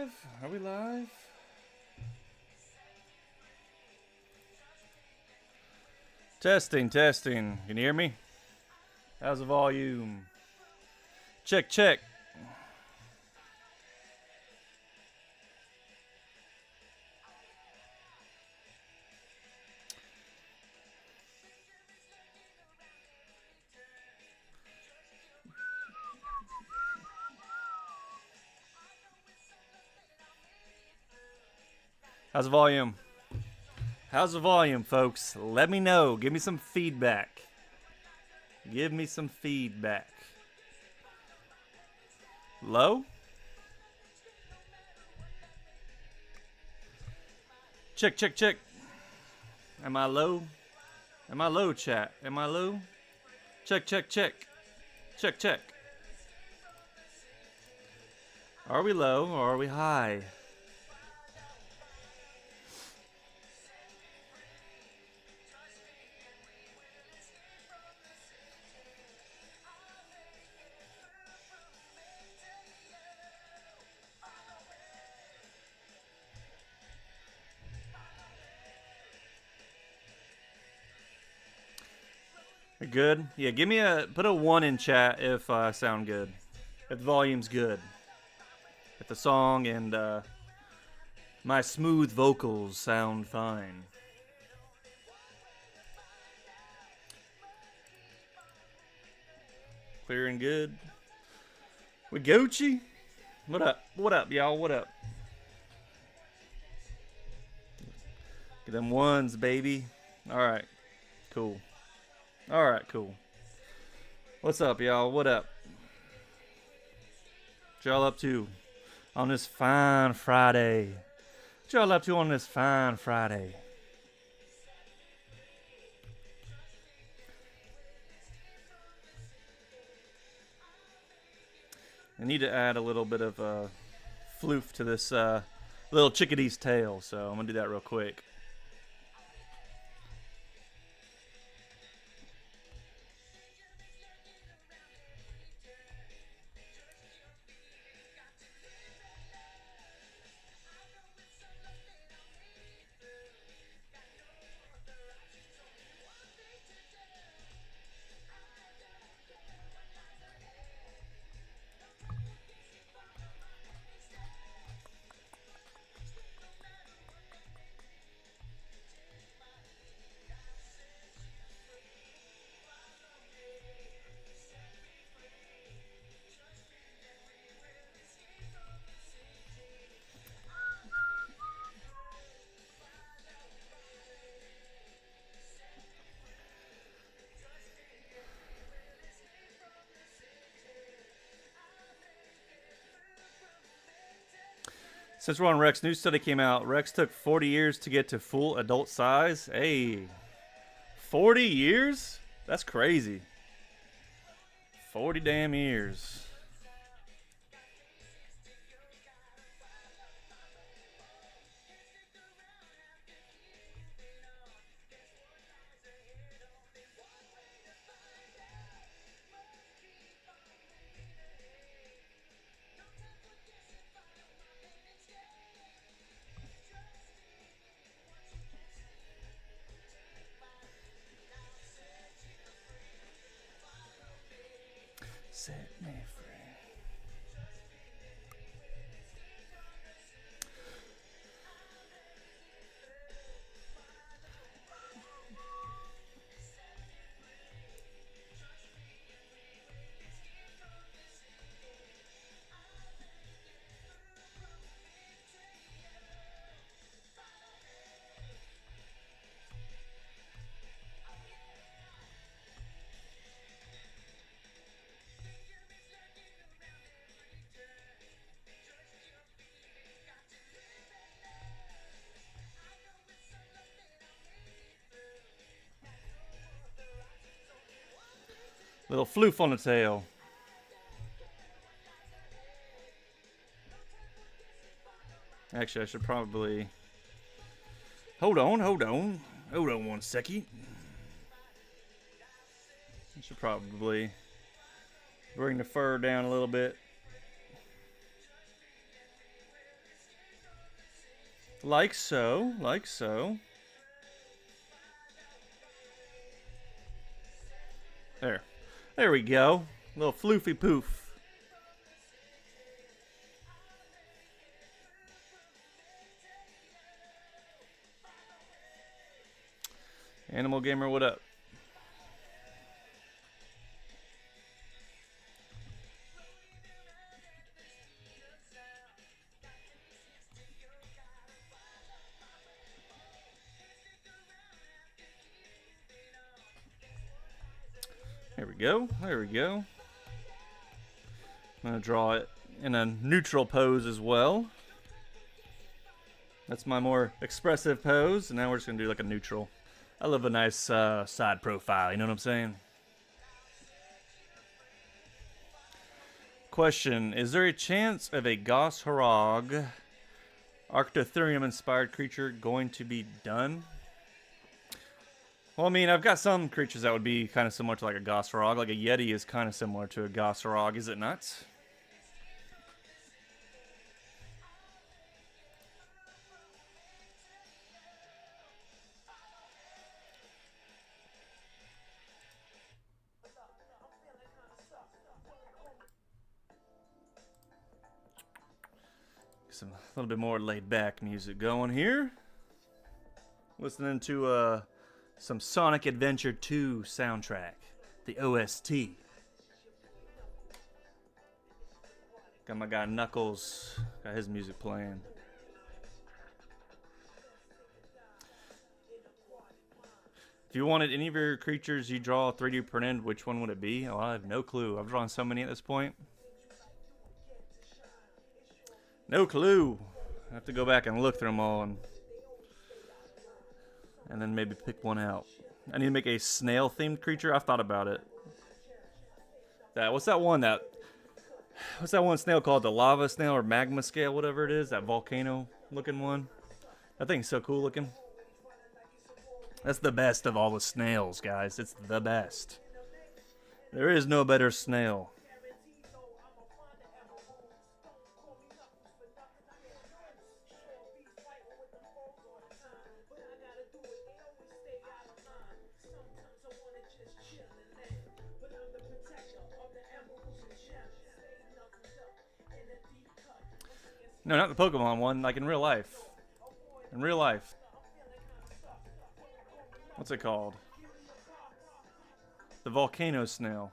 live? Are we live? Testing, testing. Can you hear me? How's the volume? Check, check. How's the volume? How's the volume, folks? Let me know. Give me some feedback. Give me some feedback. Low? Check, check, check. Am I low? Am I low, chat? Am I low? Check, check, check. Check, check. Are we low or are we high? Good? Yeah, give me put a 1 in chat if I sound good. If the volume's good. If the song and my smooth vocals sound fine. Clear and good. We Gucci? What up? What up, y'all? What up? Get them ones, baby. Alright. Cool. Alright, cool. What's up, y'all? What up? What y'all up to on this fine Friday? What y'all up to on this fine Friday? I need to add a little bit of floof to this little chickadee's tail, so I'm going to do that real quick. Since we're on Rex, new study came out. Rex took 40 years to get to full adult size. Hey, 40 years? That's crazy. 40 damn years. Set me free. Little floof on the tail. Actually, I should probably... Hold on one second. I should probably bring the fur down a little bit. Like so, like so. There. There we go. Little floofy poof. Animal Gamer, what up? There we go. There we go. I'm going to draw it in a neutral pose as well. That's my more expressive pose. And now we're just going to do like a neutral. I love a nice side profile. You know what I'm saying? Question. Is there a chance of a Gos Harag Arctotherium inspired creature going to be done? Well, I mean, I've got some creatures that would be kind of similar to like a Gos Harag. Like a Yeti is kind of similar to a Gos Harag, is it not? Some a little bit more laid back music going here. Listening to some Sonic Adventure 2 soundtrack, the OST. Got my guy Knuckles, got his music playing. If you wanted any of your creatures you draw 3D printed, which one would it be? Oh, I have no clue. I've drawn so many at this point. No clue. I have to go back and look through them all and then maybe pick one out. I need to make a snail themed creature. I've thought about it. What's that one snail called? The lava snail or magma scale, whatever it is, that volcano looking one. That thing's so cool looking. That's the best of all the snails, guys. It's the best. There is no better snail. No, not the Pokemon one, like in real life. In real life. What's it called? The volcano snail.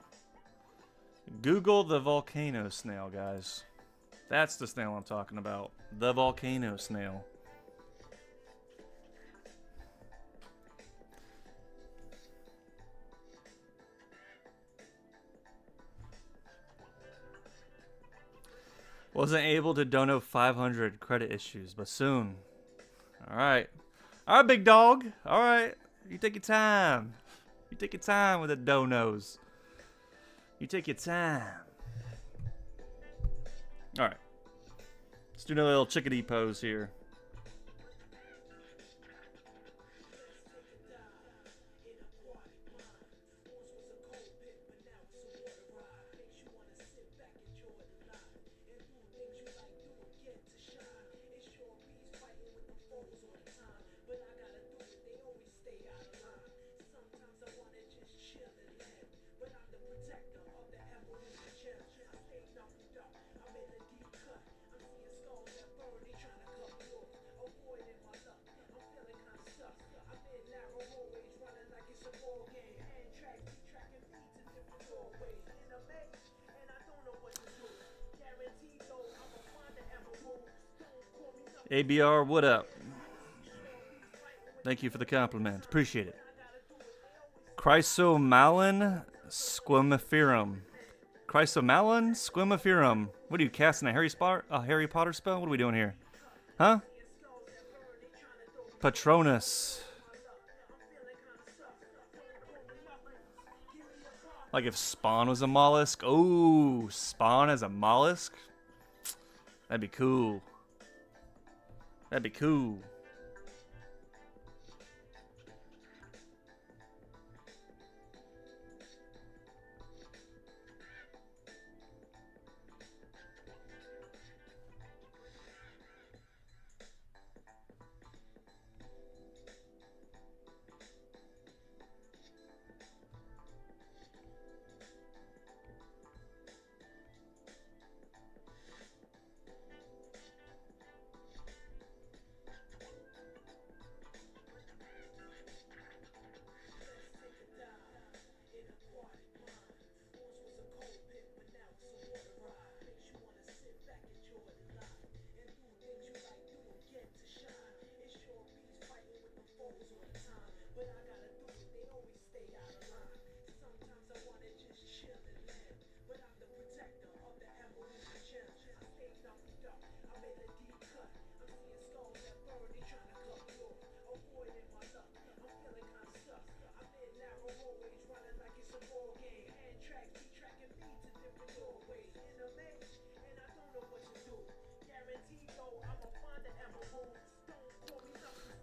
Google the volcano snail, guys. That's the snail I'm talking about. The volcano snail. Wasn't able to dono 500 credit issues, but soon. Alright. Alright, big dog. Alright. You take your time. You take your time with the donos. You take your time. Alright. Let's do another little chickadee pose here. ABR, what up? Thank you for the compliment. Appreciate it. Chrysomalin squamiferum. Chrysomalin squamiferum. What are you casting, a Harry Potter spell? What are we doing here? Huh? Patronus. Like if Spawn was a mollusk. Oh, Spawn as a mollusk? That'd be cool. That'd be cool.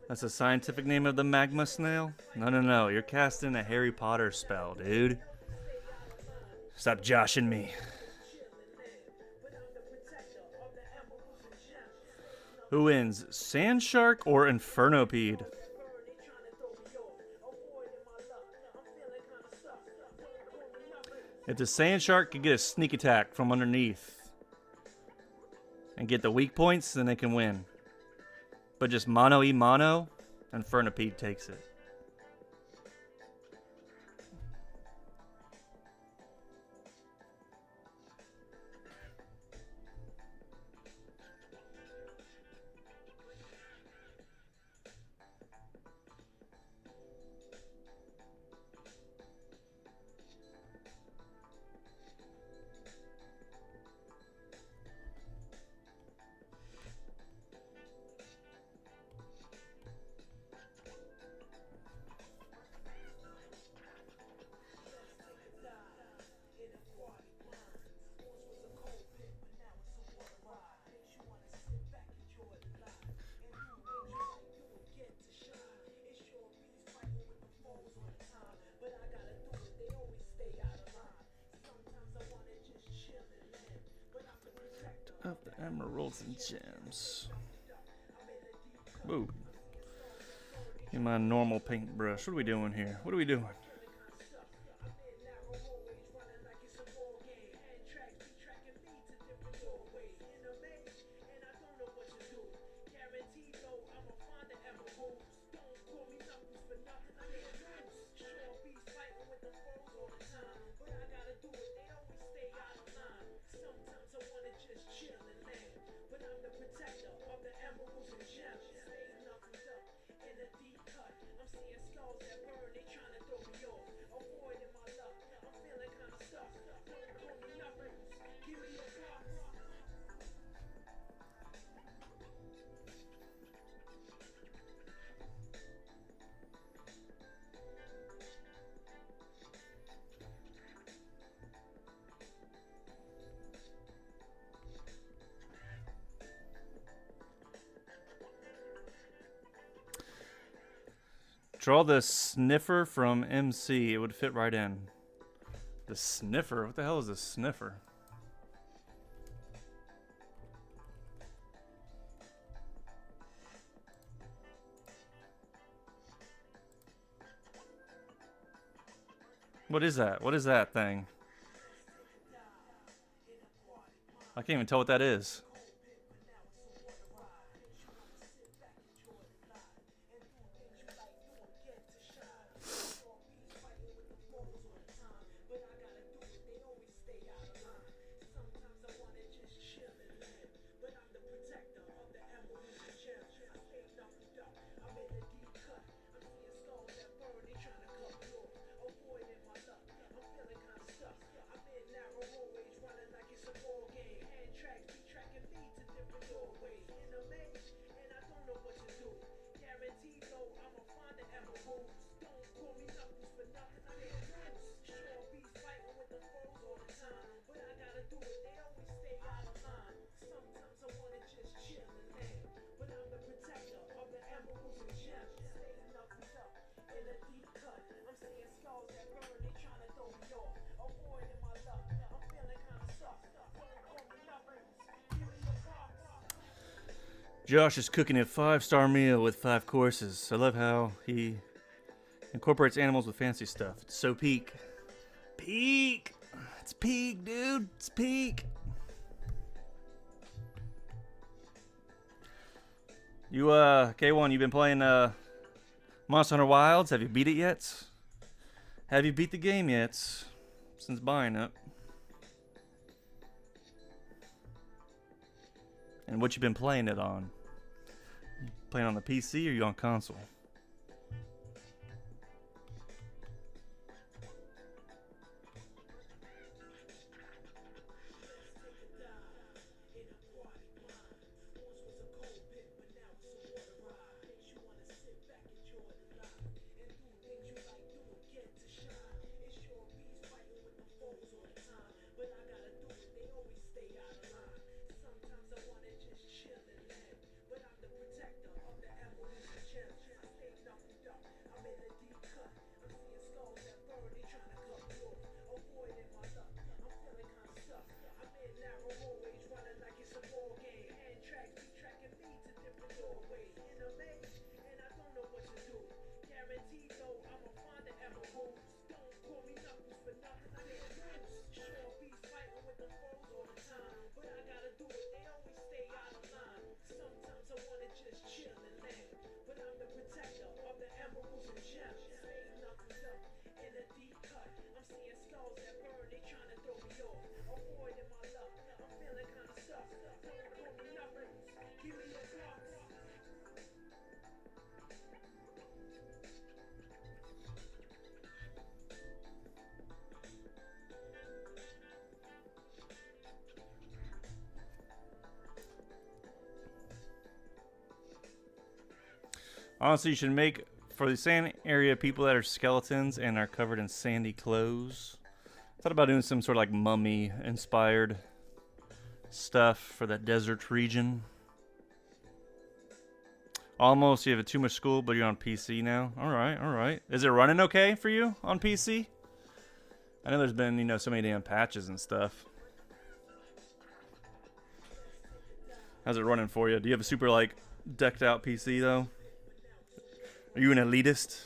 That's the scientific name of the magma snail? No, no, no. You're casting a Harry Potter spell, dude. Stop joshing me. Who wins, Sand Shark or Infernopede? If the Sand Shark can get a sneak attack from underneath and get the weak points, then they can win. But just mono-e-mono, Infernopede takes it. Of the emeralds and gems. Whoa. Get my normal paintbrush. What are we doing here? What are we doing? Draw the sniffer from MC. It would fit right in. The sniffer? What the hell is a sniffer? What is that? What is that thing? I can't even tell what that is. Josh is cooking a 5-star meal with 5 courses. I love how he incorporates animals with fancy stuff. It's so peak. Peak! It's peak, dude. It's peak. You, K1, you've been playing, Monster Hunter Wilds. Have you beat it yet? Have you beat the game yet? Since buying it. And what you been playing it on? Playing on the PC or you on console? Honestly, you should make for the sand area people that are skeletons and are covered in sandy clothes. I thought about doing some sort of like mummy inspired stuff for that desert region. Almost, you have too much school, but you're on PC now. All right, all right. Is it running okay for you on PC? I know there's been, you know, so many damn patches and stuff. How's it running for you? Do you have a super, like, decked out PC, though? Are you an elitist?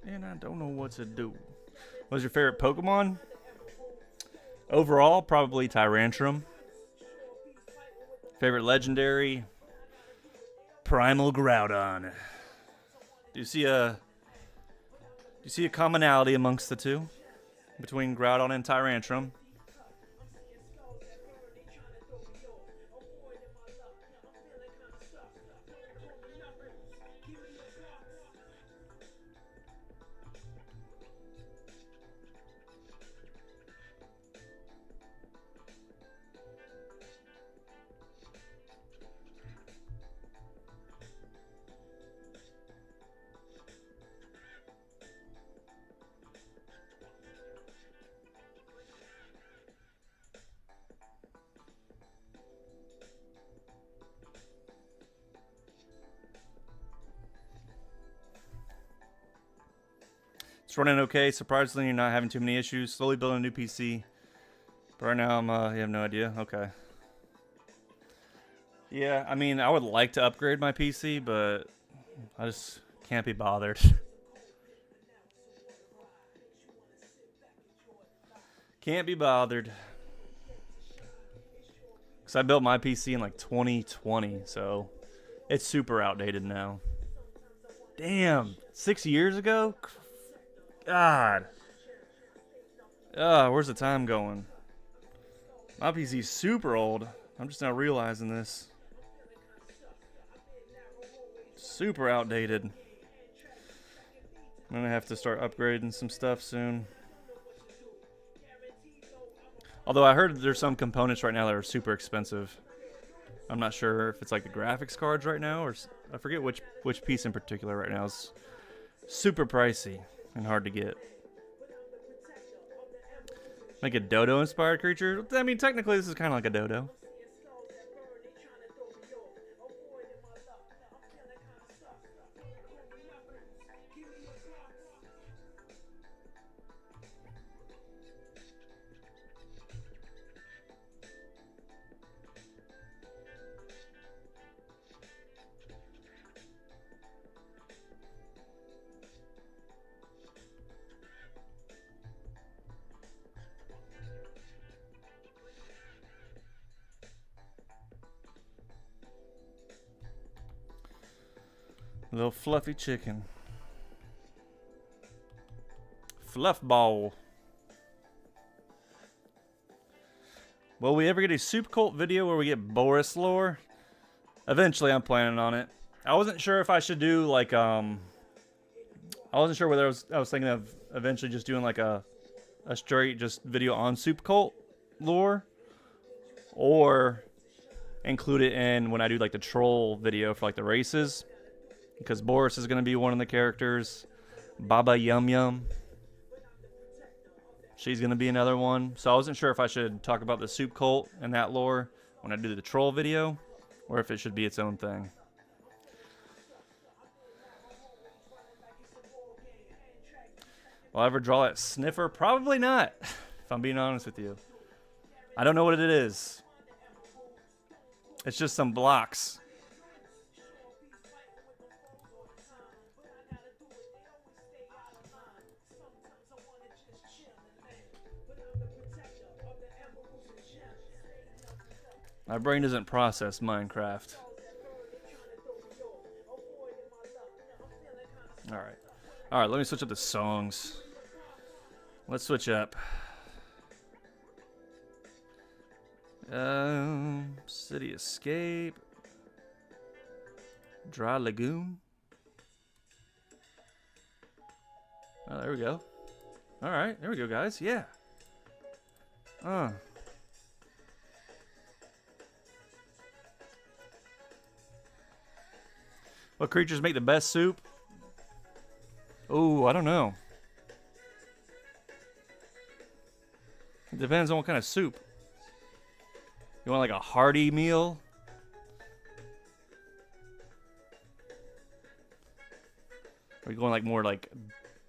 And I don't know what to do. What's your favorite Pokemon? Overall, probably Tyrantrum. Favorite legendary? Primal Groudon. Do you see a commonality amongst the two? Between Groudon and Tyrantrum? It's running okay. Surprisingly, you're not having too many issues. Slowly building a new PC. But right now, you have no idea. Okay. Yeah, I mean, I would like to upgrade my PC, but I just can't be bothered. Can't be bothered. Because I built my PC in like 2020, so it's super outdated now. Damn, 6 years ago? God. Where's the time going? My PC's super old. I'm just now realizing this. Super outdated. I'm gonna have to start upgrading some stuff soon. Although I heard there's some components right now that are super expensive. I'm not sure if it's like the graphics cards right now, or I forget which piece in particular right now is super pricey and hard to get. Like a dodo-inspired creature? I mean, technically this is kind of like a dodo. Little fluffy chicken. Fluff ball. Will we ever get a Soup Cult video where we get Boris lore? Eventually, I'm planning on it. I wasn't sure if I should do like I wasn't sure whether I was thinking of eventually just doing like a straight just video on Soup Cult lore, or include it in when I do like the troll video for like the races. Because Boris is going to be one of the characters. Baba Yum Yum. She's going to be another one. So I wasn't sure if I should talk about the soup cult and that lore when I do the troll video, or if it should be its own thing. Will I ever draw that sniffer? Probably not, if I'm being honest with you. I don't know what it is. It's just some blocks. My brain doesn't process Minecraft. Alright, let me switch up the songs. Let's switch up. City Escape. Dry Lagoon. Oh, there we go. Alright, there we go, guys. Yeah. What creatures make the best soup? Oh, I don't know. It depends on what kind of soup. You want like a hearty meal? Are you going like more like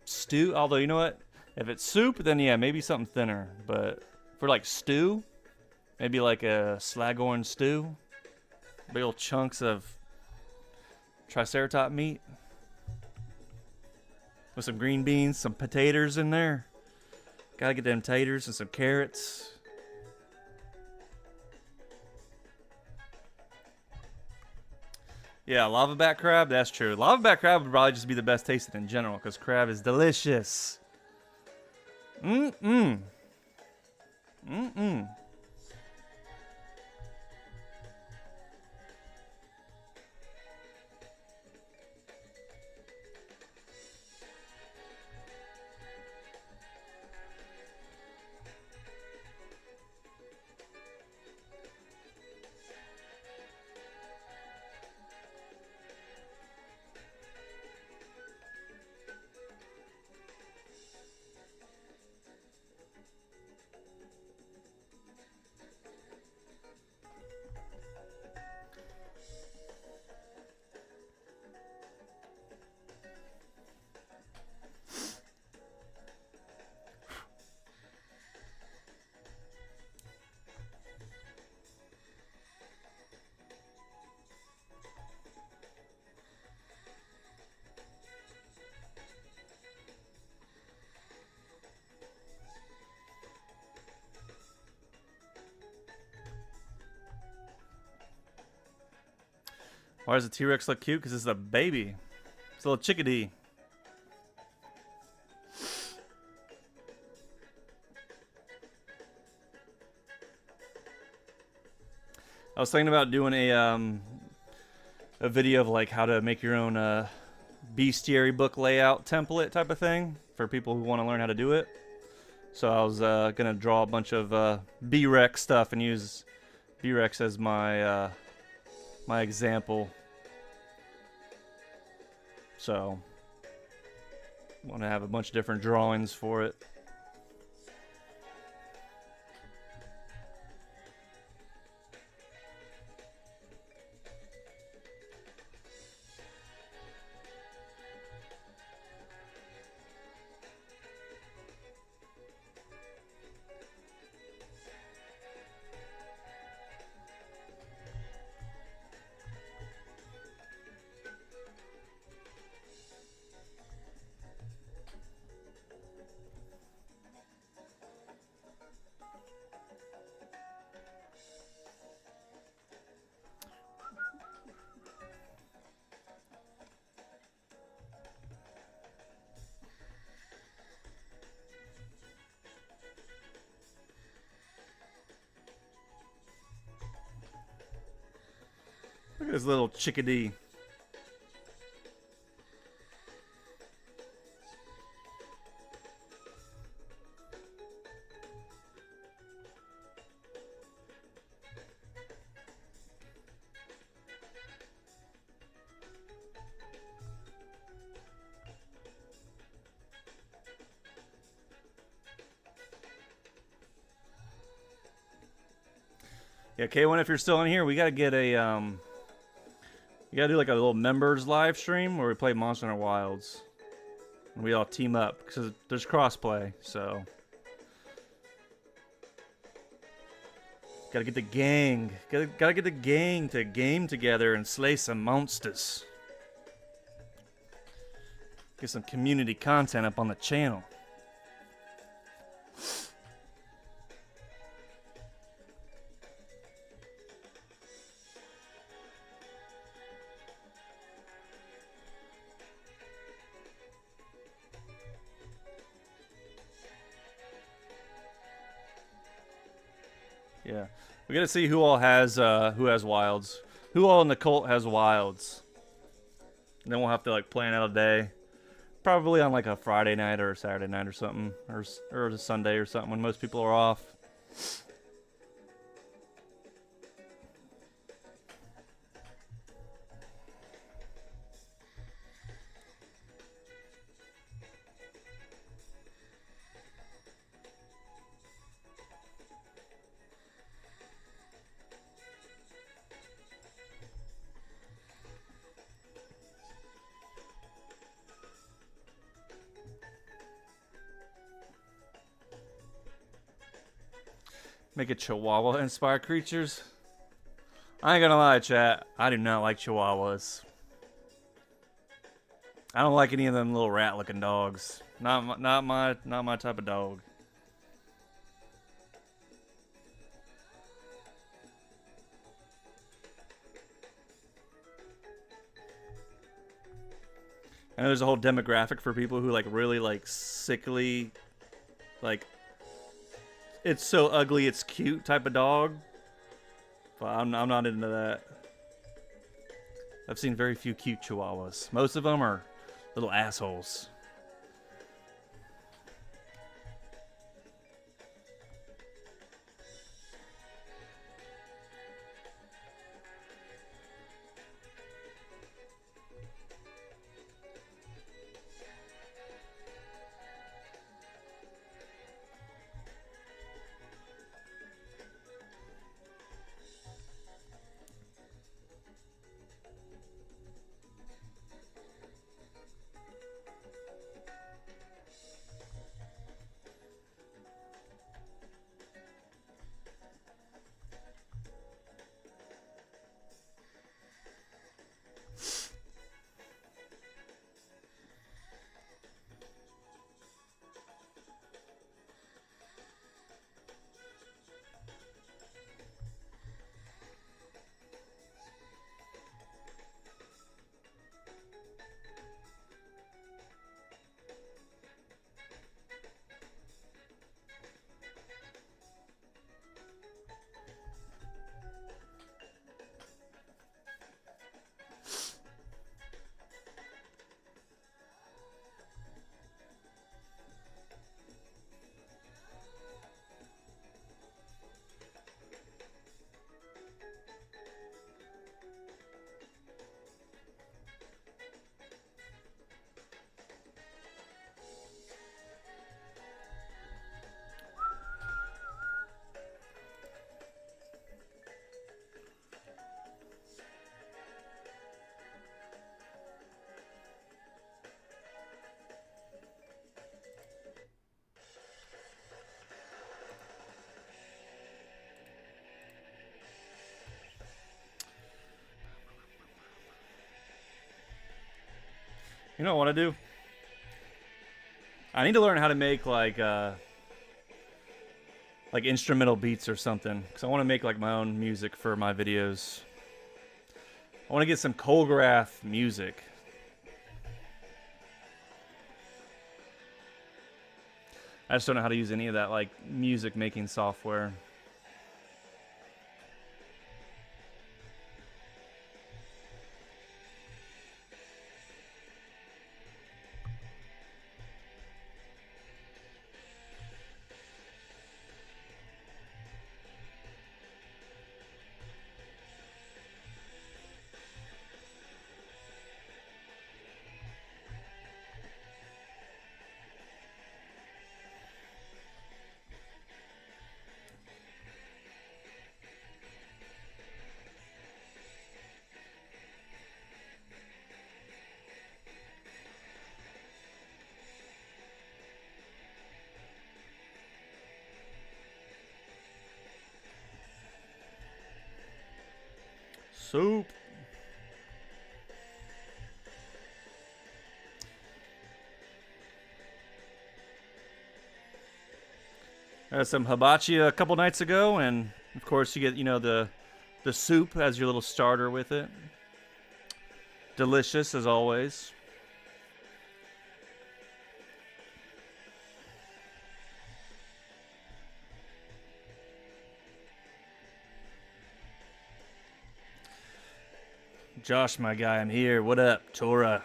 stew? Although, you know what? If it's soup, then yeah, maybe something thinner. But for like stew, maybe like a slaghorn stew. Big old chunks of triceratop meat. With some green beans, some potatoes in there. Gotta get them taters and some carrots. Yeah, lava back crab, that's true. Lava back crab would probably just be the best tasted in general because crab is delicious. Mm-mm. Mm-mm. Why does the T-Rex look cute? Because it's a baby. It's a little chickadee. I was thinking about doing a video of like how to make your own bestiary book layout template type of thing for people who want to learn how to do it. So I was gonna draw a bunch of B-Rex stuff and use B-Rex as my my example. So want to have a bunch of different drawings for it. Look at this little chickadee. Yeah, K1, if you're still in here, we gotta get a we gotta do like a little members live stream where we play Monster Hunter Wilds. And we all team up because there's crossplay, so gotta get the gang. Gotta get the gang to game together and slay some monsters. Get some community content up on the channel. Yeah, we gotta see who all has wilds. Who all in the cult has wilds? And then we'll have to like plan out a day, probably on like a Friday night or a Saturday night or something, or a Sunday or something when most people are off. Make a Chihuahua-inspired creatures. I ain't gonna lie, chat. I do not like Chihuahuas. I don't like any of them little rat-looking dogs. Not my type of dog. I know there's a whole demographic for people who like really like sickly, like it's so ugly it's cute type of dog. But I'm not into that. I've seen very few cute Chihuahuas. Most of them are little assholes. You know what I want to do? I need to learn how to make like instrumental beats or something, because I want to make like my own music for my videos. I want to get some Colgraph music. I just don't know how to use any of that like music making software. Soup. I had some hibachi a couple nights ago, and of course you get, you know, the soup as your little starter with it. Delicious as always. Josh, my guy, I'm here. What up, Tora?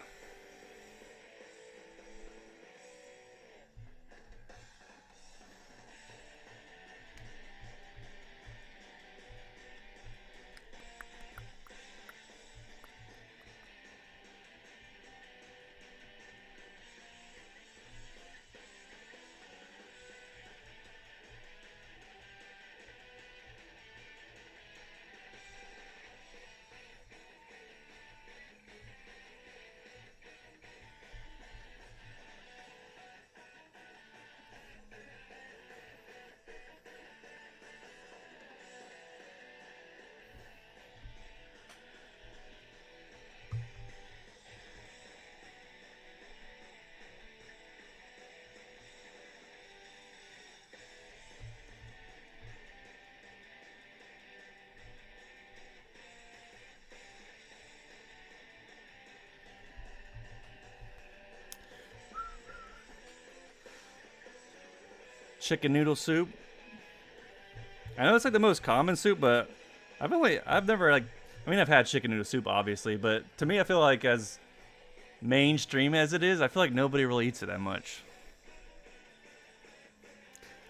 Chicken noodle soup. I know it's like the most common soup, but I've never like, I mean, I've had chicken noodle soup obviously, but to me, I feel like as mainstream as it is, I feel like nobody really eats it that much.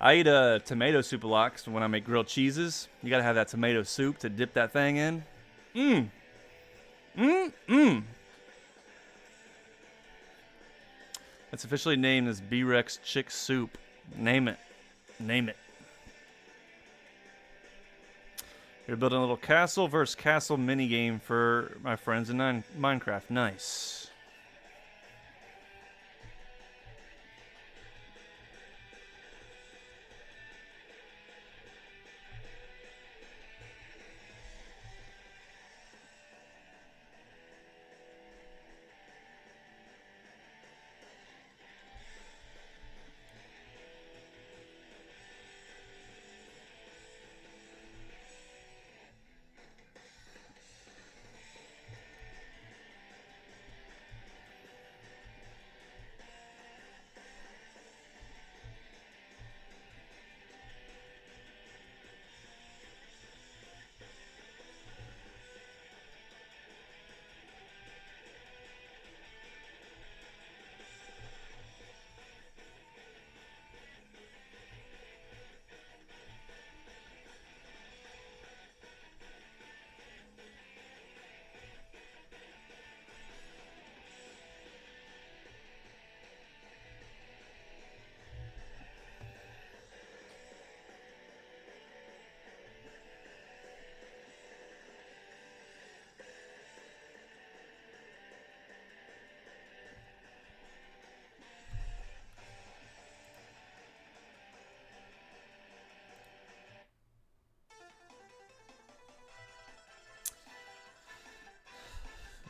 I eat a tomato soup a lot because when I make grilled cheeses, you gotta have that tomato soup to dip that thing in. It's officially named as B-Rex Chick Soup. Name it. Name it. You're building a little castle versus castle minigame for my friends in Minecraft. Nice.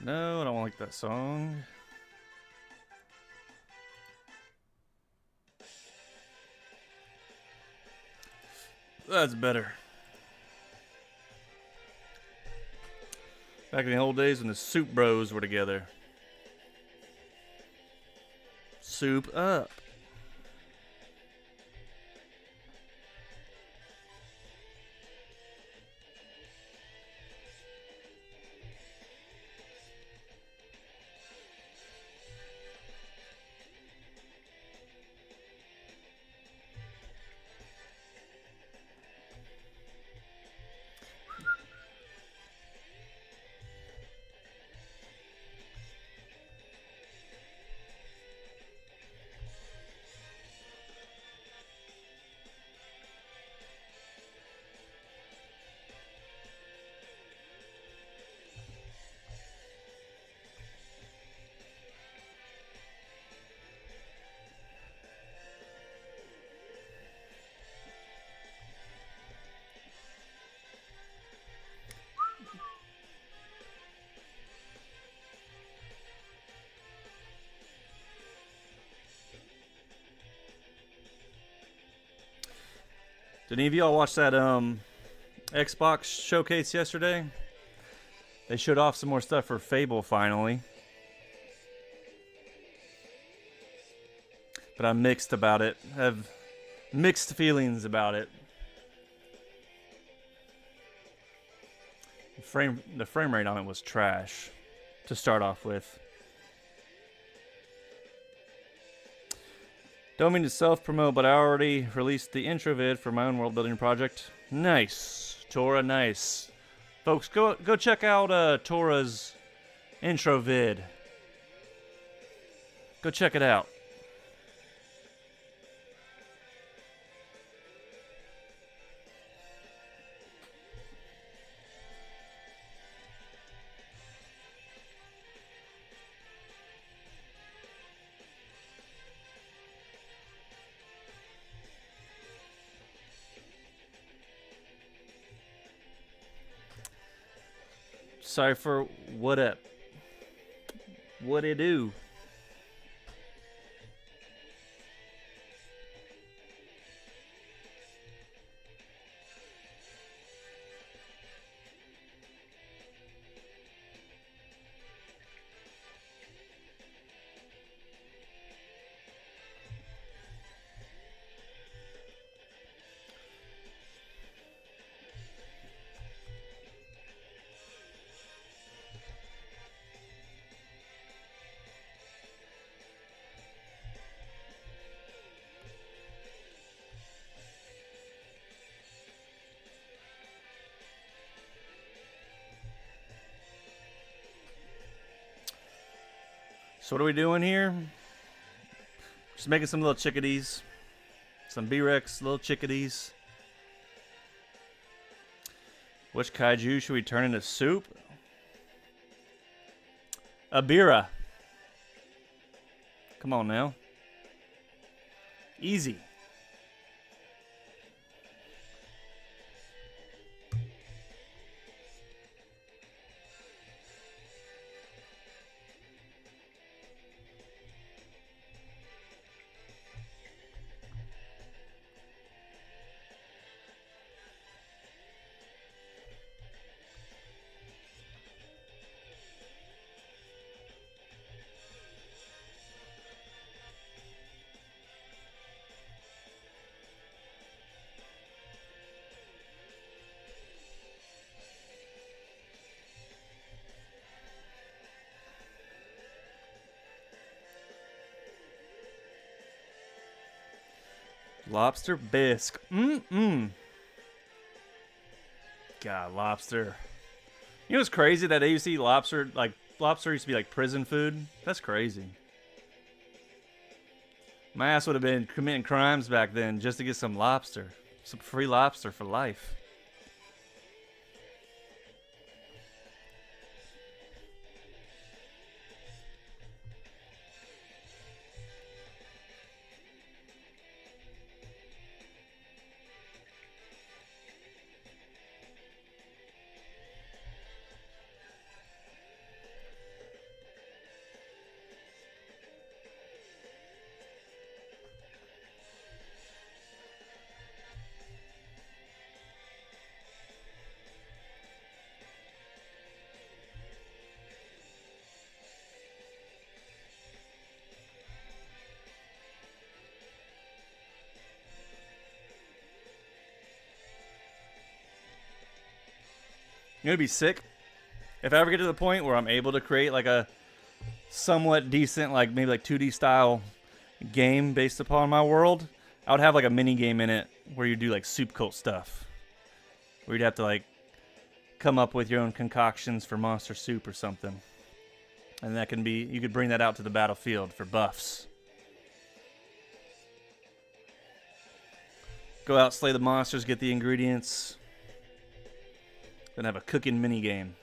No, I don't like that song. That's better. Back in the old days when the Soup Bros were together. Soup up. Did any of y'all watch that Xbox showcase yesterday? They showed off some more stuff for Fable finally. But I'm mixed about it. I have mixed feelings about it. The frame rate on it was trash to start off with. Don't mean to self-promote, but I already released the intro vid for my own world building project. Nice. Tora, nice. Folks, go check out Tora's intro vid. Go check it out. Cypher, what up? What it do? So what are we doing here? Just making some little chickadees. Some B-Rex little chickadees. Which kaiju should we turn into soup? Abira. Come on now. Easy. Lobster bisque. God, lobster. You know what's crazy? That used to eat lobster, like, lobster used to be like prison food. That's crazy. My ass would have been committing crimes back then just to get some lobster. Some free lobster for life. You know, it'd be sick if I ever get to the point where I'm able to create like a somewhat decent, like maybe like 2D style game based upon my world. I would have like a mini game in it where you do like soup cult stuff, where you'd have to like come up with your own concoctions for monster soup or something, and that can be, you could bring that out to the battlefield for buffs. Go out, slay the monsters, get the ingredients. Then have a cooking mini game.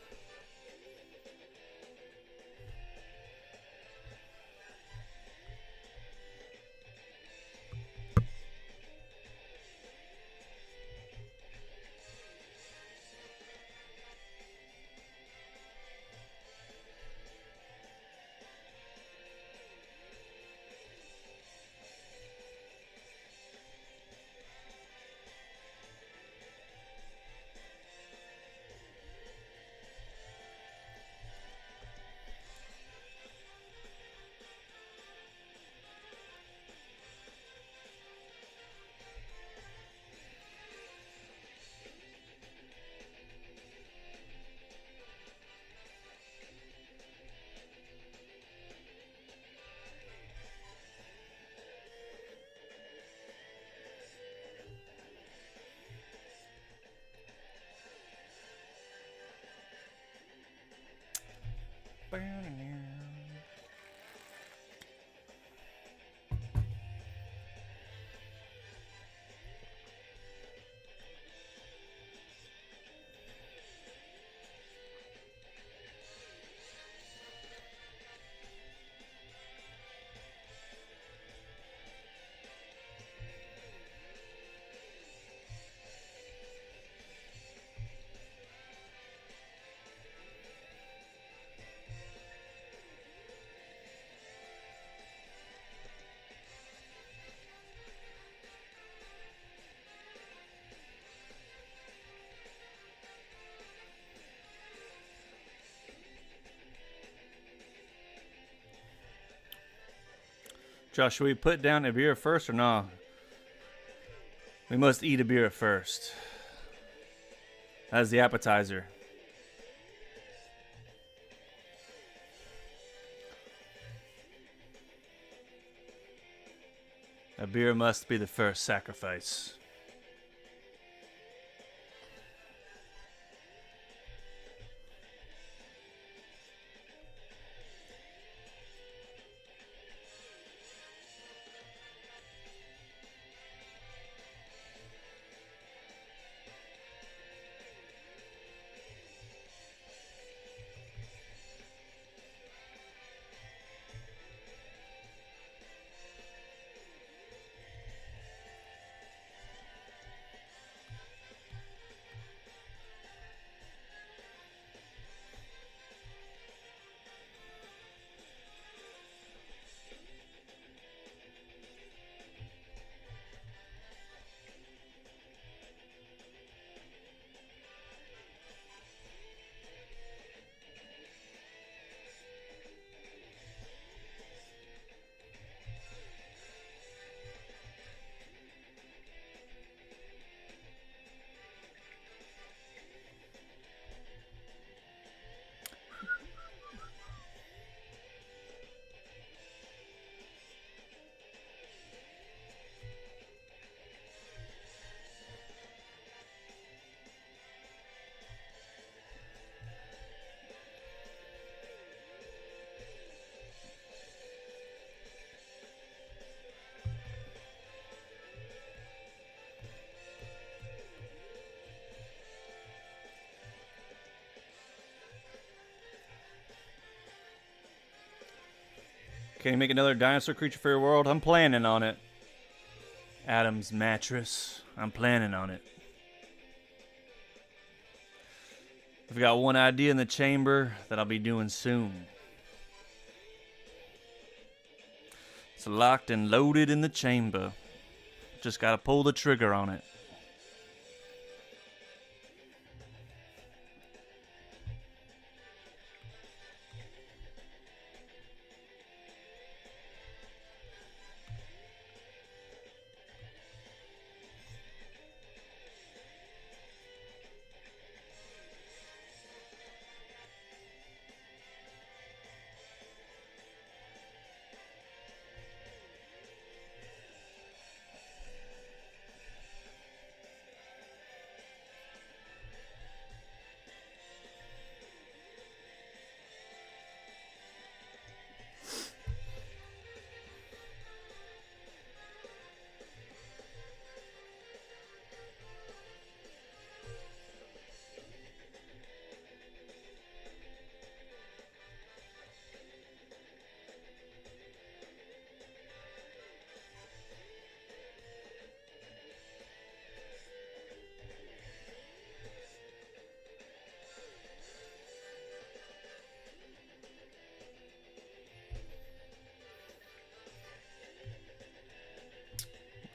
Josh, should we put down a beer first or no? We must eat a beer first. As the appetizer. A beer must be the first sacrifice. Can you make another dinosaur creature for your world? I'm planning on it. Adam's mattress. I'm planning on it. I've got one idea in the chamber that I'll be doing soon. It's locked and loaded in the chamber. Just gotta pull the trigger on it.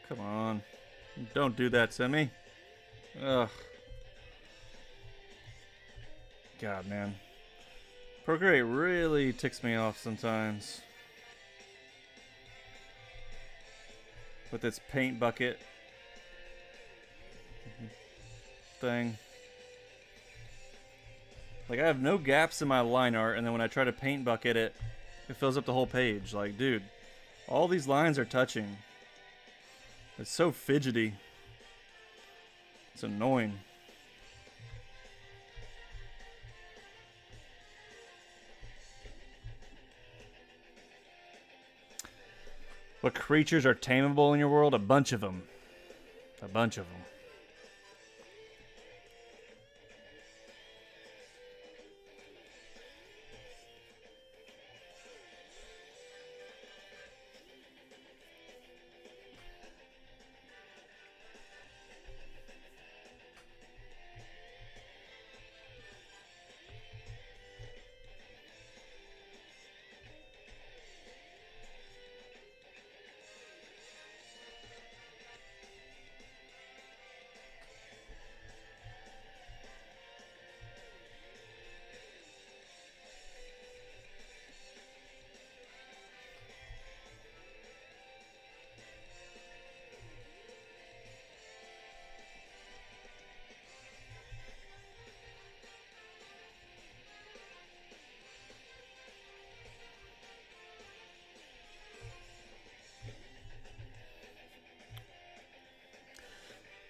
Come on. Don't do that to me. Ugh. God, man. Procreate really ticks me off sometimes. With its paint bucket thing. Like, I have no gaps in my line art, and then when I try to paint bucket it, it fills up the whole page. Like, dude, all these lines are touching. It's so fidgety. It's annoying. What creatures are tameable in your world? A bunch of them. A bunch of them.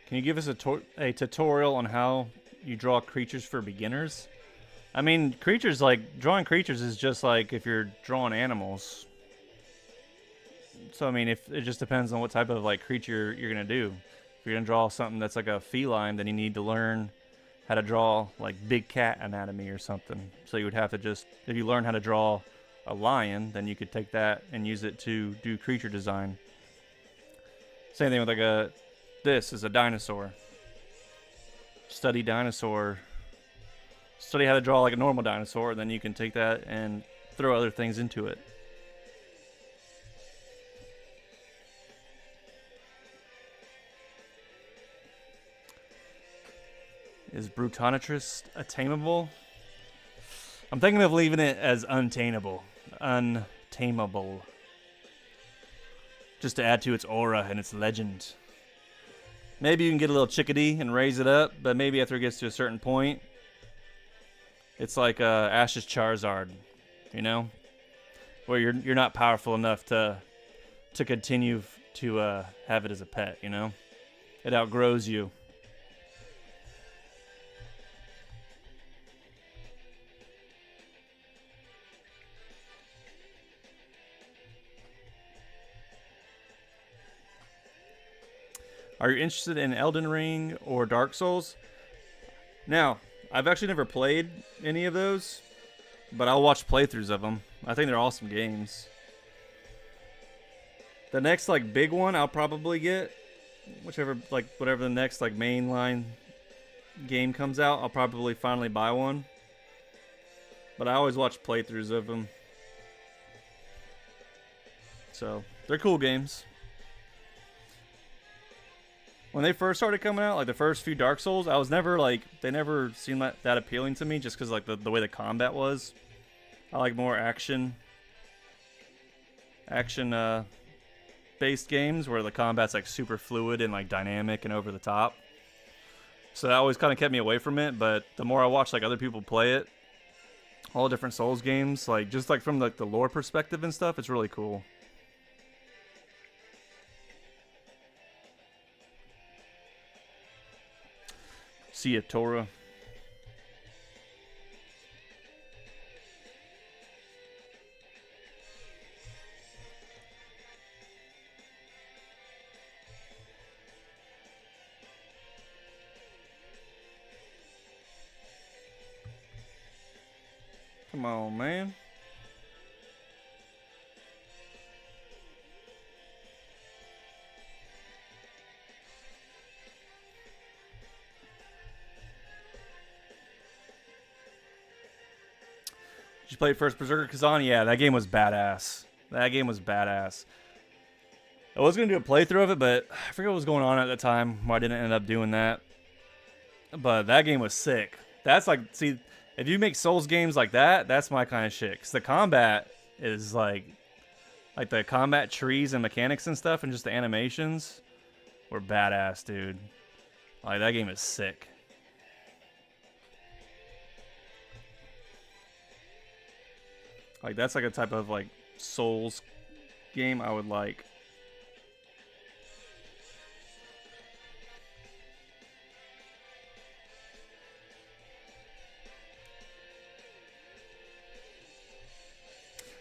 Can you give us a tutorial on how you draw creatures for beginners? I mean, creatures, like, drawing creatures is just like if you're drawing animals. So, I mean, if it just depends on what type of, like, creature you're going to do. If you're going to draw something that's like a feline, then you need to learn how to draw, like, big cat anatomy or something. So you would have to just, if you learn how to draw a lion, then you could take that and use it to do creature design. Same thing with, like, this is a dinosaur. Study dinosaur. Study how to draw like a normal dinosaur, and then you can take that and throw other things into it. Is Brutonitrus attainable? I'm thinking of leaving it as untameable. Untameable. Just to add to its aura and its legend. Maybe you can get a little chickadee and raise it up, but maybe after it gets to a certain point, it's like Ash's Charizard, you know, where you're not powerful enough to continue to have it as a pet, you know. It outgrows you. Are you interested in Elden Ring or Dark Souls? Now, I've actually never played any of those, but I'll watch playthroughs of them. I think they're awesome games. The next like big one I'll probably get, whatever the next like mainline game comes out, I'll probably finally buy one. But I always watch playthroughs of them. So, they're cool games. When they first started coming out, like the first few Dark Souls, I was never like, they never seemed like that appealing to me just because like the way the combat was. I like more action based games where the combat's like super fluid and like dynamic and over the top. So that always kind of kept me away from it, but the more I watch like other people play it, all different Souls games, like just like from like the lore perspective and stuff, it's really cool. See ya, Torah. Come on, man. Did you play first Berserker Kazan? Yeah, that game was badass. That game was badass. I was going to do a playthrough of it, but I forget what was going on at the time why I didn't end up doing that. But that game was sick. That's like, see, if you make Souls games like that, that's my kind of shit. Because the combat is like the combat trees and mechanics and stuff and just the animations were badass, dude. Like, that game is sick. Like, that's like a type of, like, Souls game I would like.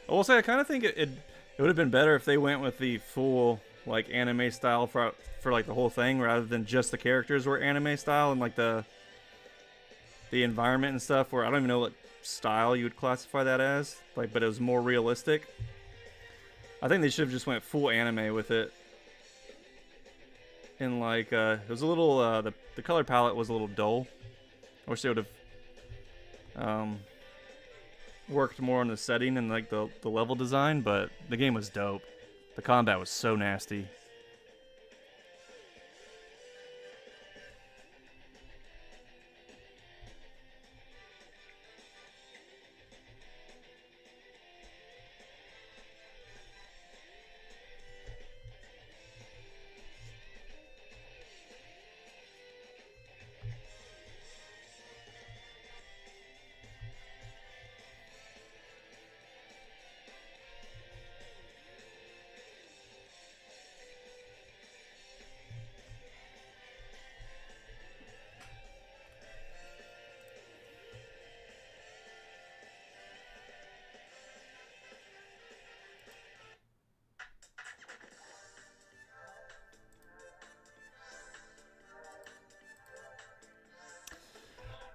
I will say, I kind of think it It would have been better if they went with the full like anime style for like the whole thing, rather than just the characters were anime style and like the environment and stuff. Where I don't even know what style you would classify that as, like, but it was more realistic. I think they should have just went full anime with it. And like it was a little the color palette was a little dull. I wish they would have worked more on the setting and like the level design, but the game was dope. The combat was so nasty.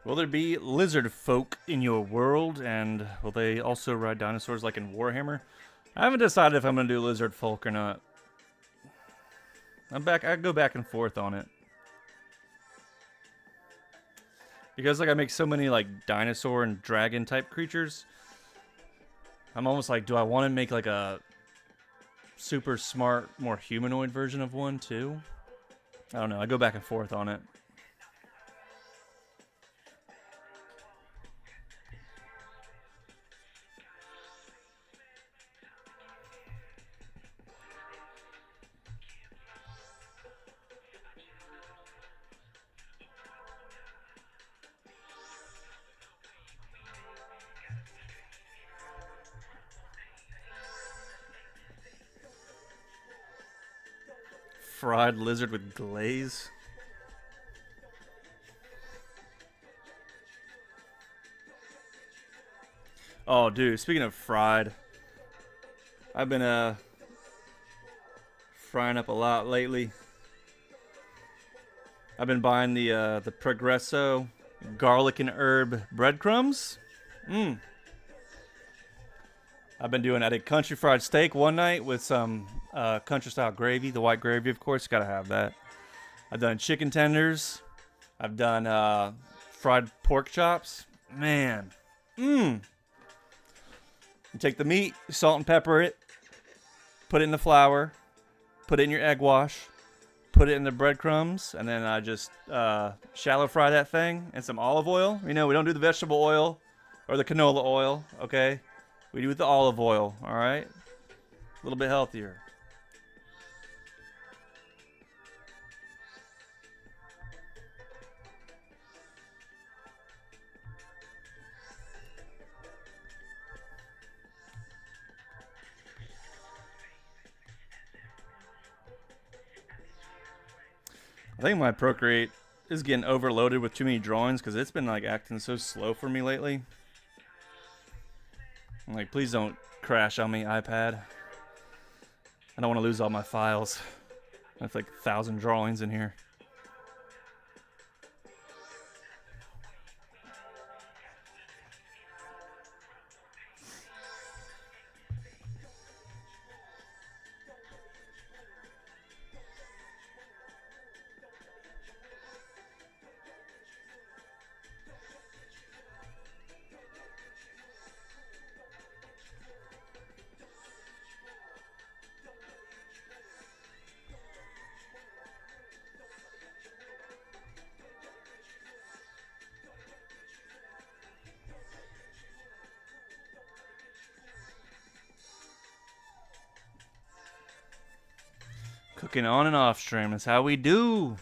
Will there be lizard folk in your world, and will they also ride dinosaurs like in Warhammer? I haven't decided if I'm gonna do lizard folk or not. I go back and forth on it. Because like I make so many like dinosaur and dragon type creatures, I'm almost like, do I want to make like a super smart, more humanoid version of one too? I don't know. I go back and forth on it. Fried lizard with glaze. Oh, dude, speaking of fried, I've been frying up a lot lately. I've been buying the Progresso garlic and herb breadcrumbs. I've been doing, I did country fried steak one night with some country style gravy, the white gravy, of course, gotta have that. I've done chicken tenders. I've done fried pork chops. Man, You take the meat, salt and pepper it, put it in the flour, put it in your egg wash, put it in the breadcrumbs, and then I just shallow fry that thing in some olive oil. You know, we don't do the vegetable oil or the canola oil, okay? We do the olive oil, all right? A little bit healthier. I think my Procreate is getting overloaded with too many drawings because it's been like acting so slow for me lately. I'm like, please don't crash on me, iPad. I don't want to lose all my files. I have like 1,000 drawings in here. Cooking on and off stream is how we do.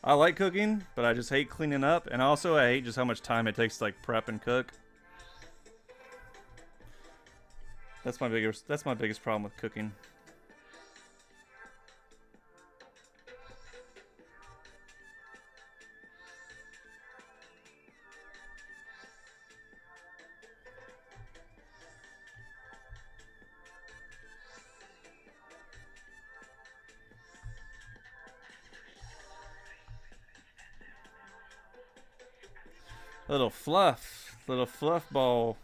I like cooking, but I just hate cleaning up, and also I hate just how much time it takes to like prep and cook. That's my biggest problem with cooking. Little fluff ball.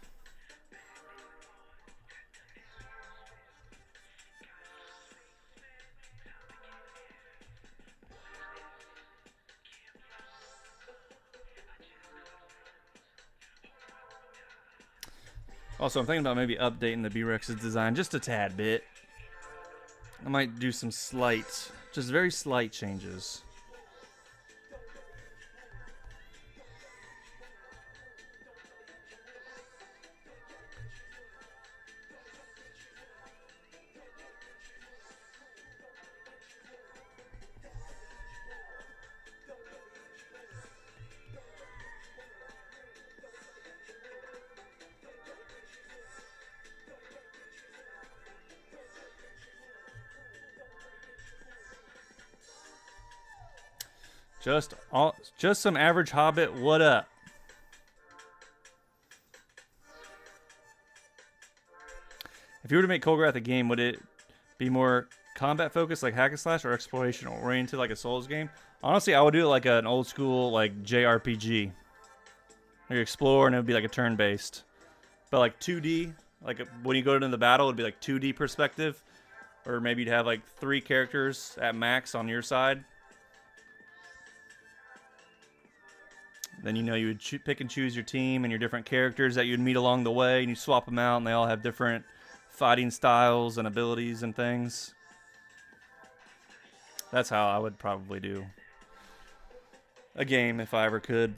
Also, I'm thinking about maybe updating the B-Rex's design just a tad bit. I might do some slight, just very slight changes. Just some average hobbit. What up? If you were to make Kolgrath a game, would it be more combat focused, like hack and slash, or exploration oriented, like a Souls game? Honestly, I would do it like an old school, like JRPG. Where you explore and it would be like a turn based, but like 2D. Like when you go into the battle, it'd be like 2D perspective, or maybe you'd have like 3 characters at max on your side. Then you would pick and choose your team and your different characters that you'd meet along the way, and you swap them out, and they all have different fighting styles and abilities and things. That's how I would probably do a game if I ever could.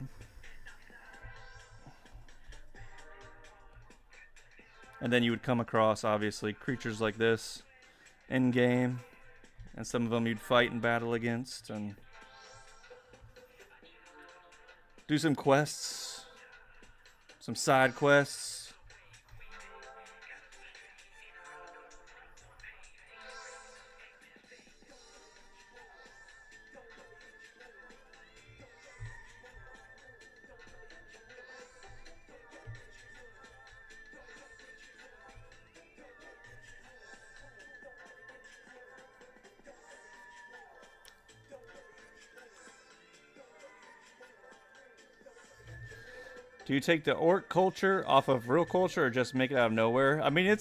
And then you would come across, obviously, creatures like this in game, and some of them you'd fight and battle against, and do some quests, some side quests. Do you take the orc culture off of real culture or just make it out of nowhere? I mean,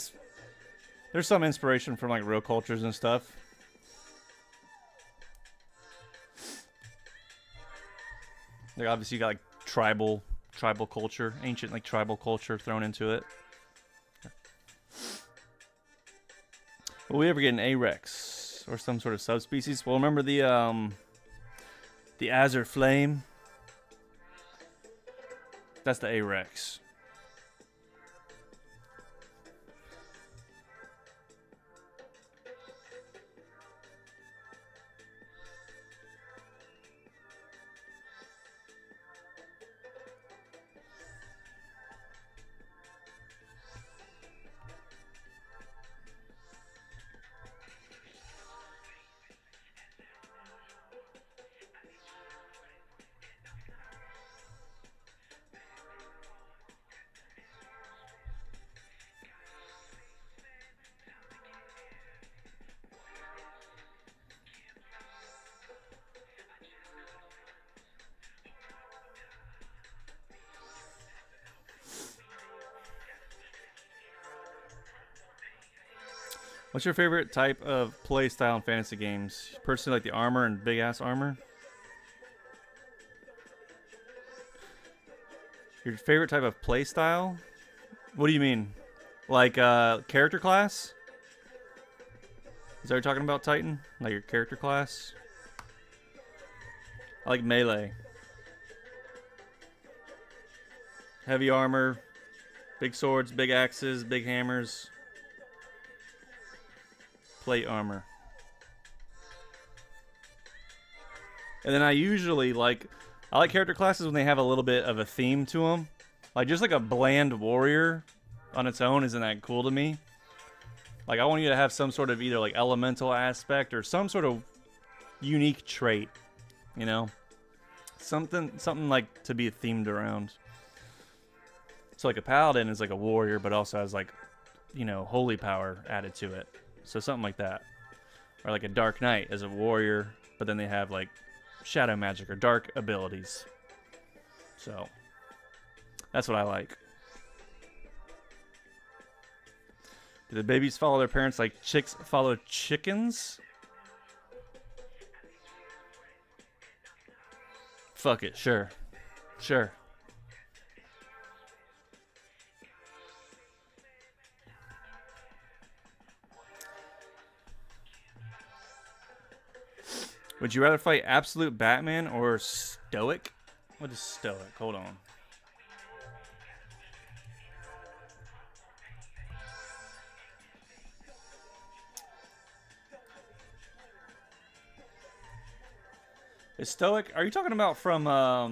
there's some inspiration from like real cultures and stuff. Like obviously you got like tribal culture, ancient like tribal culture thrown into it. Will we ever get an A-Rex or some sort of subspecies? Well, remember the Azure Flame? That's the A-Rex. What's your favorite type of play style in fantasy games? Personally, like the armor and big ass armor. Your favorite type of play style? What do you mean? Like character class? Is that what you're talking about, Titan? Like your character class? I like melee. Heavy armor, big swords, big axes, big hammers. Plate armor. And then I like character classes when they have a little bit of a theme to them. Like just like a bland warrior on its own isn't that cool to me. Like I want you to have some sort of either like elemental aspect or some sort of unique trait, you know? Something like to be themed around. So like a paladin is like a warrior but also has like, you know, holy power added to it. So something like that. Or like a Dark Knight as a warrior, but then they have like shadow magic or dark abilities. So That's what I like. Do the babies follow their parents like chicks follow chickens? Fuck it, sure. Sure. Would you rather fight absolute Batman or stoic? What is stoic? Hold on. Is stoic? Are you talking about from? Are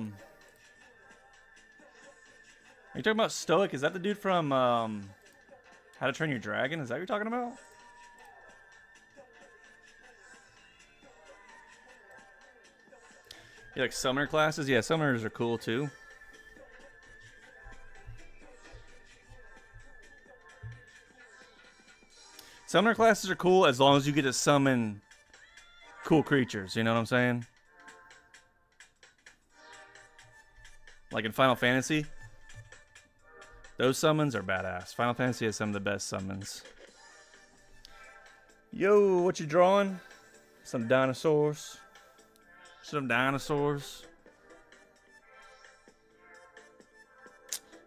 you talking about stoic? Is that the dude from How to Train Your Dragon? Is that what you're talking about? You like summoner classes? Yeah, summoners are cool too. Summoner classes are cool as long as you get to summon cool creatures. You know what I'm saying? Like in Final Fantasy, those summons are badass. Final Fantasy has some of the best summons. Yo, what you drawing? Some dinosaurs. Some dinosaurs.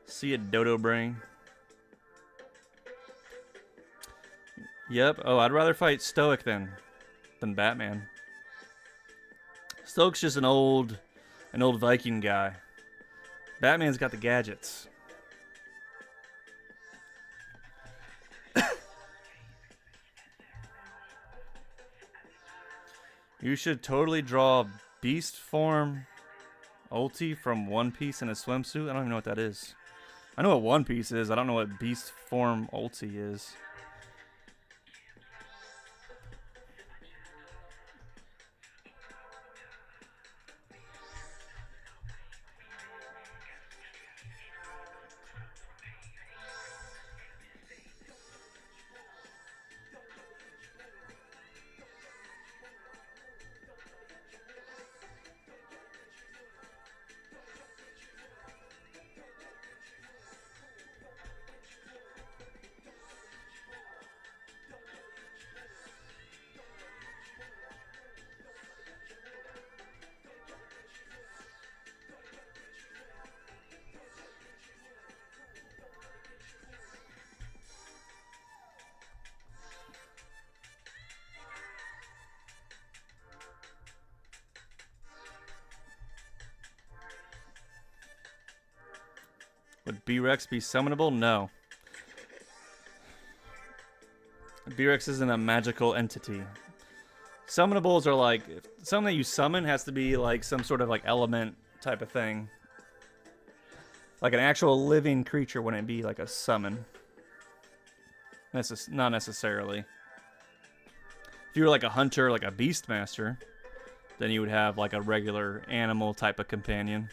See a dodo brain. Yep. Oh, I'd rather fight Stoic than Batman. Stoic's just an old Viking guy. Batman's got the gadgets. You should totally draw beast form ulti from One Piece in a swimsuit. I don't even know what that is. I know what One Piece is. I don't know what beast form ulti is. Would B-Rex be summonable? No. B-Rex isn't a magical entity. Summonables are like, something that you summon has to be like some sort of like element type of thing. Like an actual living creature wouldn't be like a summon. Not necessarily. If you were like a hunter, like a beastmaster, then you would have like a regular animal type of companion.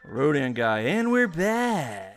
Rodan guy, and we're back.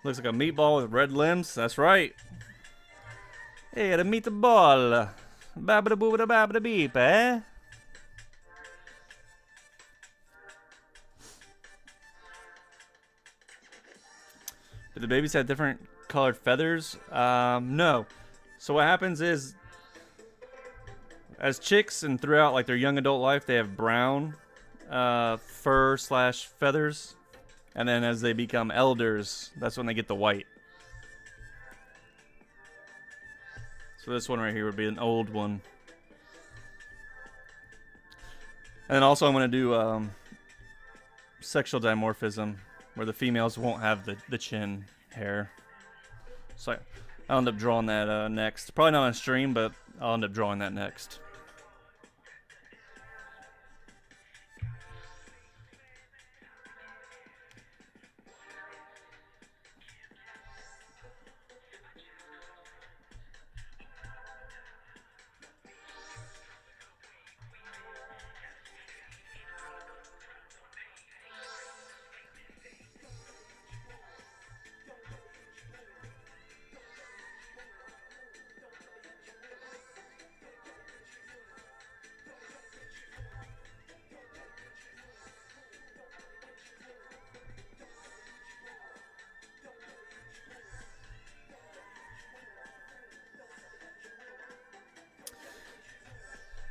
Looks like a meatball with red limbs. That's right. Hey, the meatball. Babada boobada babada beep, eh? Do the babies have different colored feathers? No. So what happens is, as chicks and throughout like their young adult life, they have brown fur / feathers. And then as they become elders, that's when they get the white. So this one right here would be an old one. And then also I'm going to do sexual dimorphism, where the females won't have the chin hair. So I'll end up drawing that next. Probably not on stream, but I'll end up drawing that next.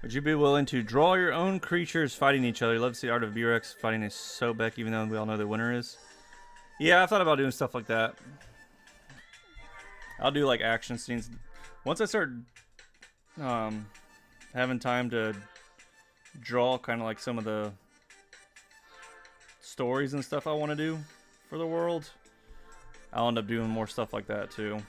Would you be willing to draw your own creatures fighting each other? Love to see Art of B-Rex fighting a Sobek, even though we all know the winner is. Yeah, I've thought about doing stuff like that. I'll do like action scenes. Once I start having time to draw kind of like some of the stories and stuff I want to do for the world, I'll end up doing more stuff like that too.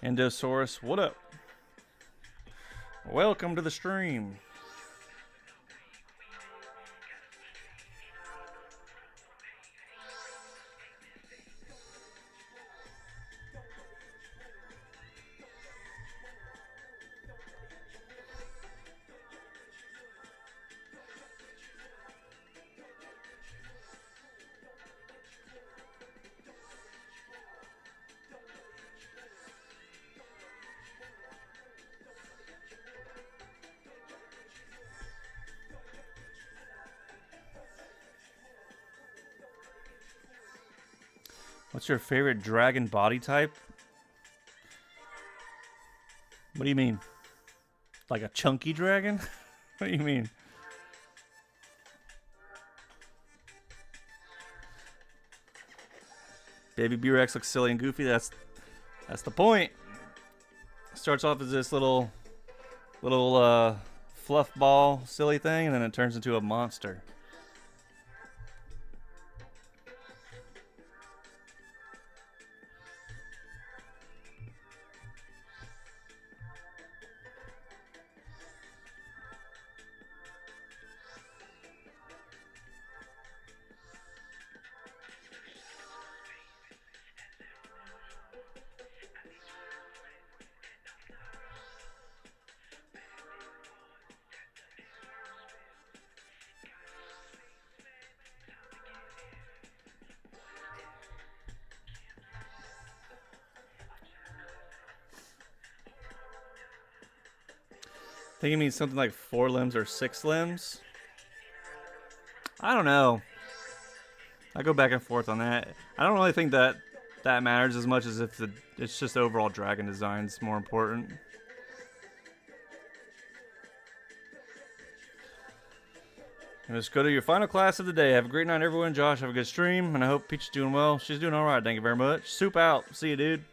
Endosaurus, what up? Welcome to the stream. What's your favorite dragon body type? What do you mean? Like a chunky dragon? What do you mean? Baby B-Rex looks silly and goofy. That's the point. Starts off as this little fluff ball silly thing, and then it turns into a monster. I think it means something like 4 limbs or 6 limbs. I don't know. I go back and forth on that. I don't really think that matters as much as if it's just overall dragon design's more important. And let's go to your final class of the day. Have a great night, everyone. Josh, have a good stream, and I hope Peach is doing well. She's doing all right. Thank you very much. Soup out. See you, dude.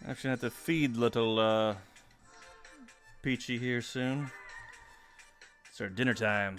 Actually, have to feed little Peachy here soon. It's our dinner time.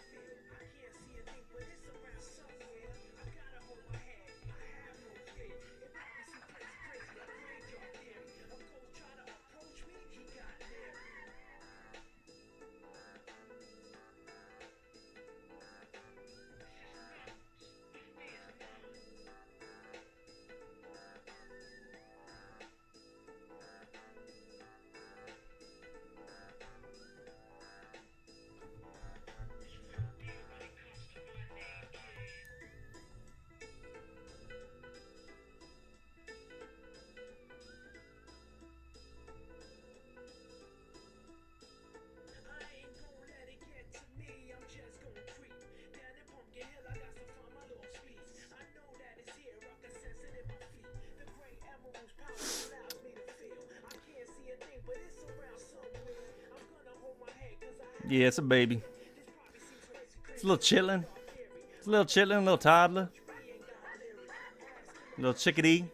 Yeah, it's a baby. It's a little chitlin'. It's a little chitlin', a little toddler. A little chickadee.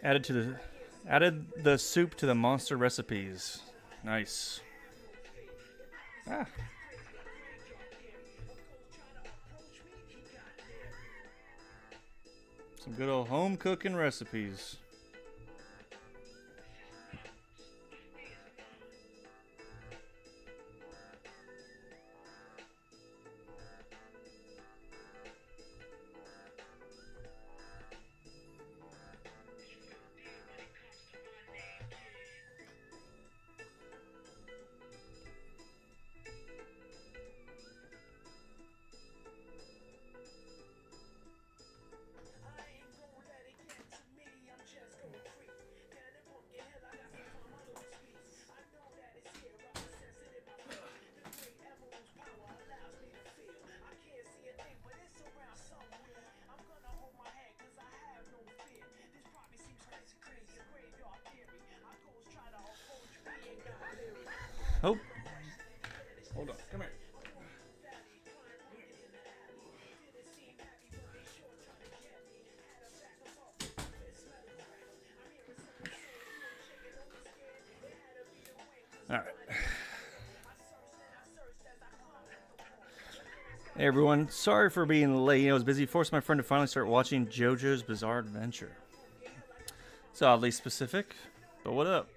Added the soup to the monster recipes. Nice. Ah. Some good old home cooking recipes. Oh. Hold on. Come here. All right. Hey everyone, sorry for being late. I was busy forcing my friend to finally start watching JoJo's Bizarre Adventure. It's oddly specific, but what up?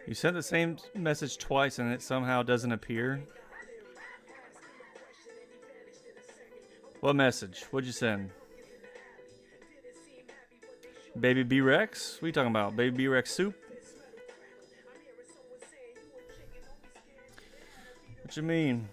You sent the same message twice and it somehow doesn't appear. What message? What'd you send? Baby B-Rex? What are you talking about? Baby B-Rex soup? What you mean?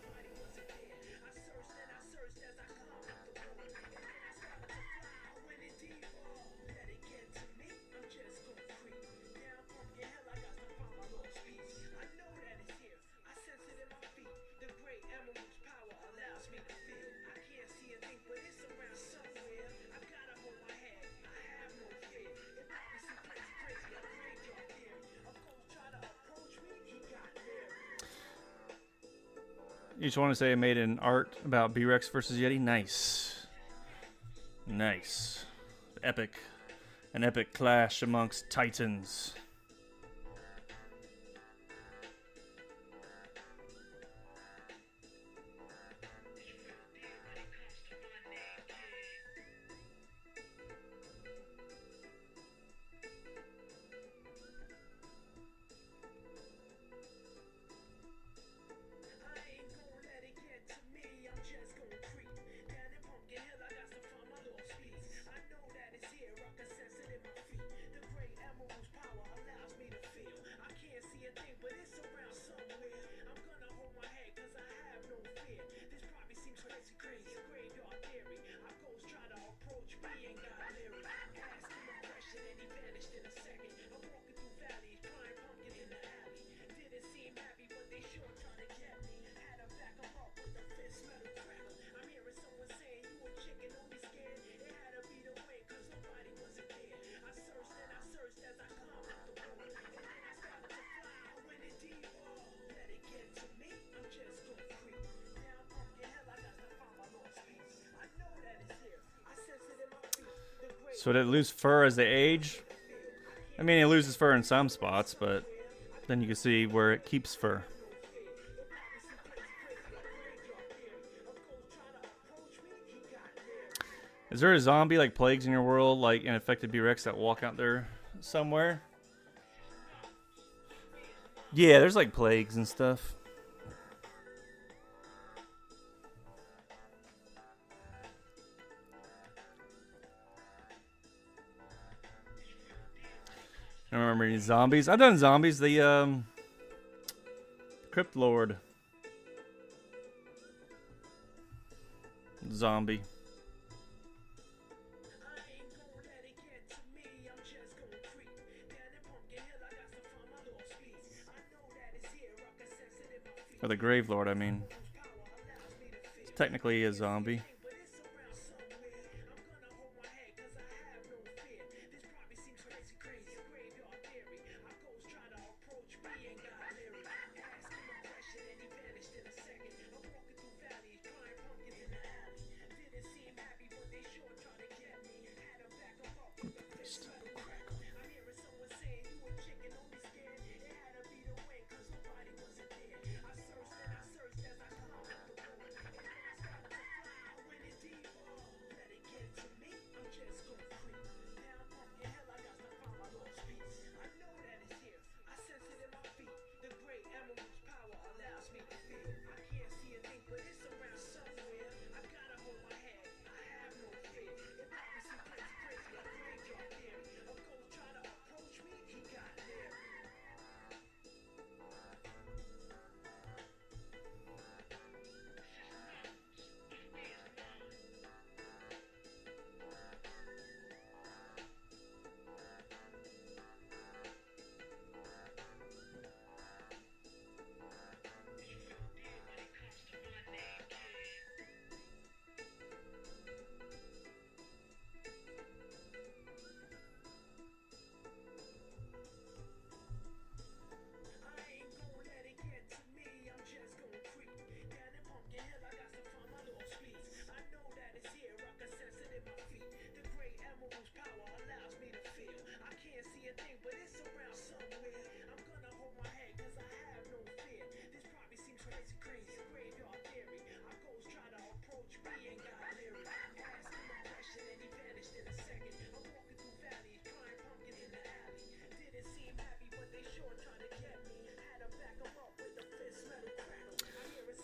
You just want to say I made an art about B-Rex versus Yeti? Nice. Nice. Epic. An epic clash amongst titans. So did it lose fur as they age? I mean, it loses fur in some spots, but then you can see where it keeps fur. Is there a zombie like plagues in your world, like an infected B-Rex that walk out there somewhere? Yeah, there's like plagues and stuff. I don't remember any zombies. I've done zombies. The Crypt Lord zombie. Or the Grave Lord, I mean. It's technically a zombie.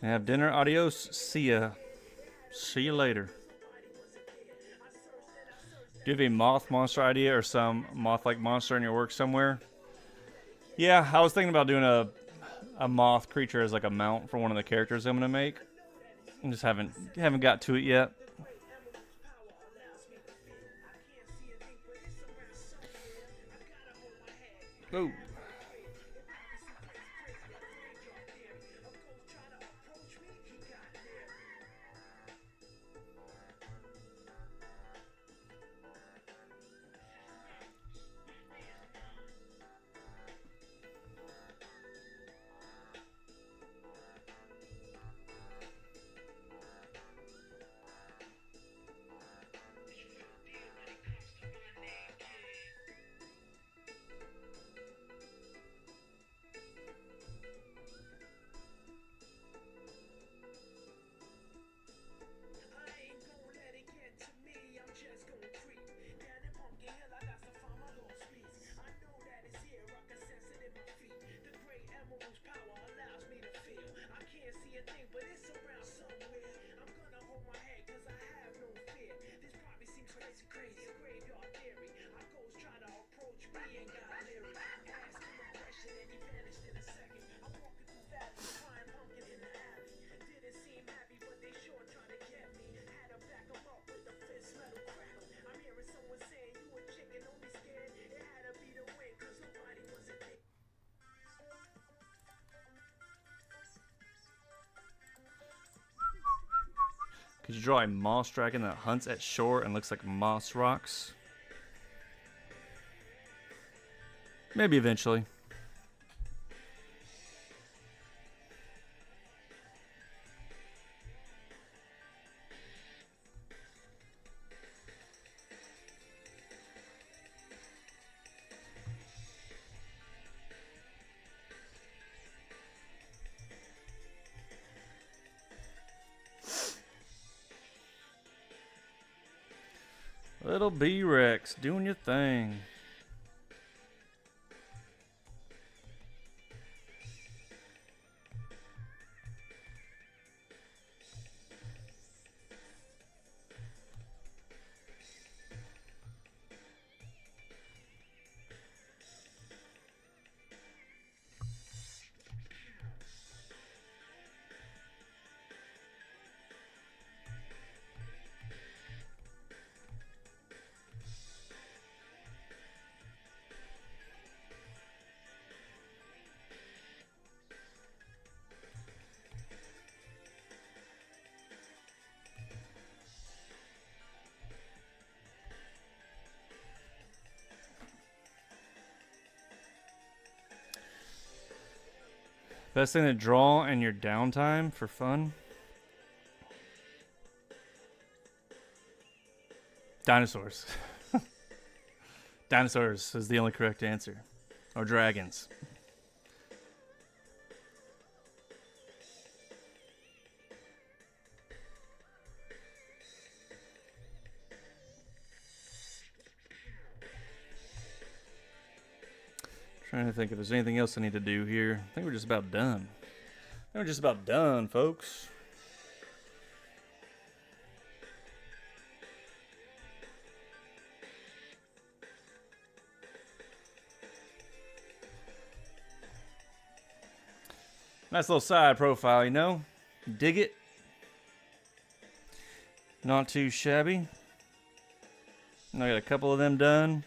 Have dinner. Adios. See ya. See you later. Do you have a moth monster idea or some moth-like monster in your work somewhere? Yeah, I was thinking about doing a moth creature as like a mount for one of the characters I'm gonna make. I just haven't got to it yet. Oh. crazy. Graveyard theory. Our ghost try to approach me and got leery. Asked him a question and he vanished in a second. I'm walking through Valley, crying pumpkin in the alley. Didn't seem happy, but they sure trying to get me. Had to back him up with the fist metal crackle. I'm hearing someone saying you a chicken, don't be scared. It had to be the wind, cause nobody was a dick. Could you draw a moss dragon that hunts at shore and looks like moss rocks? Maybe eventually. Little B-Rex doing your thing. Best thing to draw in your downtime for fun? Dinosaurs. Dinosaurs is the only correct answer. Or dragons. Trying to think if there's anything else I need to do here. I think we're just about done. We're just about done, folks. Nice little side profile, you know? Dig it. Not too shabby. I got a couple of them done.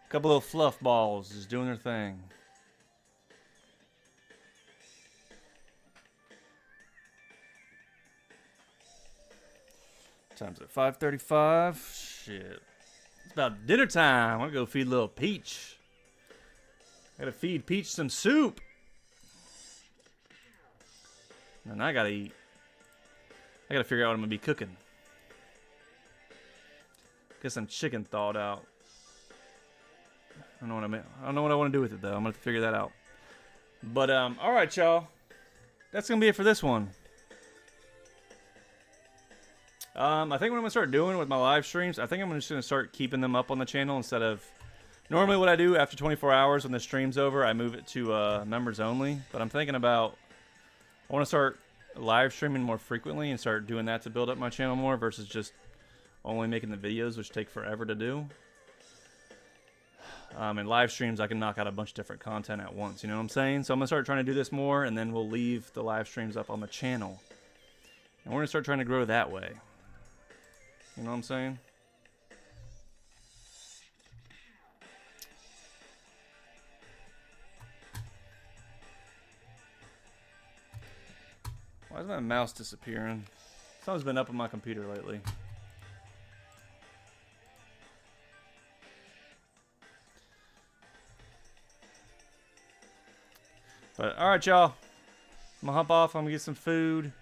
Couple little fluff balls just doing their thing. Time's at 5:35. Shit. It's about dinner time. I'm gonna go feed little Peach. I gotta feed Peach some soup. And I gotta eat. I gotta figure out what I'm gonna be cooking. Get some chicken thawed out. I don't know what I mean. I don't know what I want to do with it though. I'm gonna have to figure that out. But all right, y'all. That's gonna be it for this one. I think what I'm gonna start doing with my live streams, I think I'm just gonna start keeping them up on the channel instead of normally what I do after 24 hours when the stream's over, I move it to members only. But I'm thinking about I want to start live streaming more frequently and start doing that to build up my channel more versus just only making the videos, which take forever to do. And live streams, I can knock out a bunch of different content at once. You know what I'm saying? So I'm going to start trying to do this more, and then we'll leave the live streams up on the channel. And we're going to start trying to grow that way. You know what I'm saying? Why is my mouse disappearing? Something's been up on my computer lately. But alright, y'all. I'm gonna hop off. I'm gonna get some food.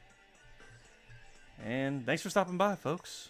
And thanks for stopping by, folks.